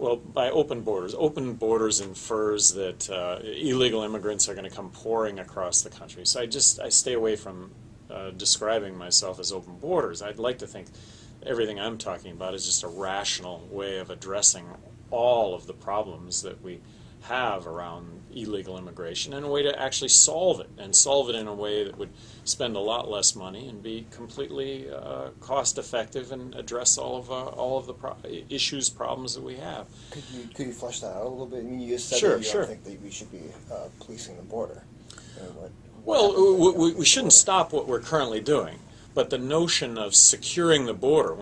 Well, by open borders infers that illegal immigrants are going to come pouring across the country. So I stay away from describing myself as open borders. I'd like to think everything I'm talking about is just a rational way of addressing all of the problems that we have around illegal immigration, and a way to actually solve it, and solve it in a way that would spend a lot less money and be completely cost effective and address all of the problems that we have. Could you flesh that out a little bit? I mean, you just said Sure, that you sure. don't think that we should be policing the border. Well, we shouldn't stop what we're currently doing. But the notion of securing the border,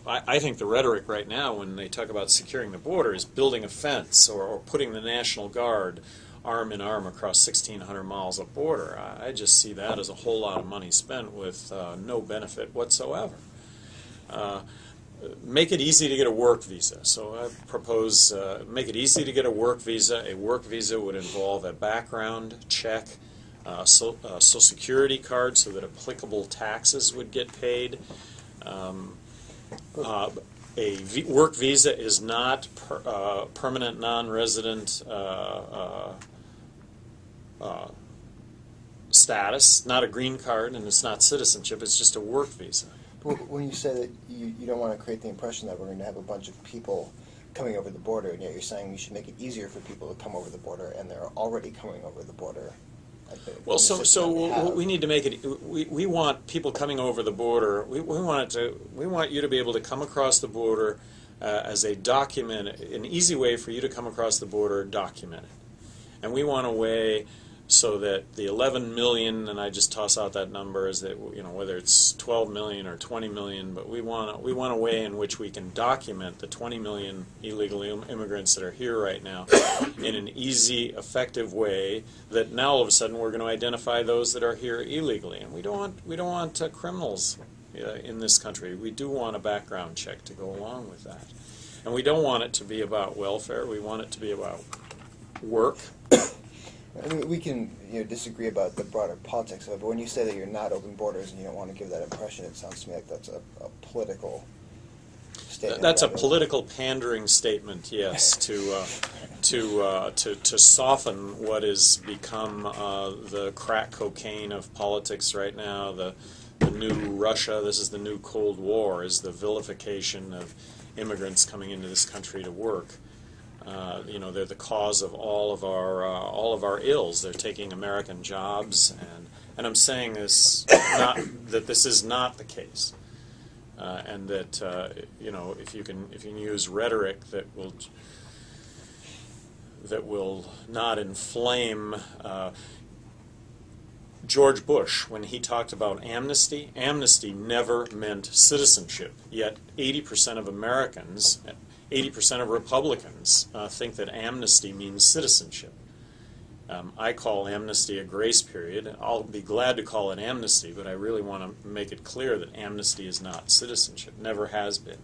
I think the rhetoric right now when they talk about securing the border is building a fence or putting the National Guard arm in arm across 1,600 miles of border. I just see that as a whole lot of money spent with no benefit whatsoever. Make it easy to get a work visa. So I propose make it easy to get a work visa. A work visa would involve a background check, Social Security card so that applicable taxes would get paid. Work visa is not permanent non-resident status, not a green card, and it's not citizenship. It's just a work visa. When you say that you don't want to create the impression that we're going to have a bunch of people coming over the border, and yet you're saying we should make it easier for people to come over the border, and they're already coming over the border. Well, so we need to make it. We want people coming over the border. We want you to be able to come across the border as a document, an easy way for you to come across the border documented. And we want a way so that the 11 million, and I just toss out that number, is that whether it's 12 million or 20 million, but we want a way in which we can document the 20 million illegal immigrants that are here right now in an easy, effective way. That now all of a sudden we're going to identify those that are here illegally, and we don't want criminals in this country. We do want a background check to go along with that, and we don't want it to be about welfare. We want it to be about work. I mean, we can disagree about the broader politics of it, but when you say that you're not open borders and you don't want to give that impression, it sounds to me like that's a political statement. That's a political pandering statement, yes, to soften what has become the crack cocaine of politics right now. The new Russia, this is the new Cold War, is the vilification of immigrants coming into this country to work. They're the cause of all of our ills. They're taking American jobs, and I'm saying this that this is not the case, and that if you can use rhetoric that will not inflame. George Bush, when he talked about amnesty never meant citizenship. Yet 80% of Americans. 80% of Republicans think that amnesty means citizenship. I call amnesty a grace period. I'll be glad to call it amnesty, but I really want to make it clear that amnesty is not citizenship, never has been.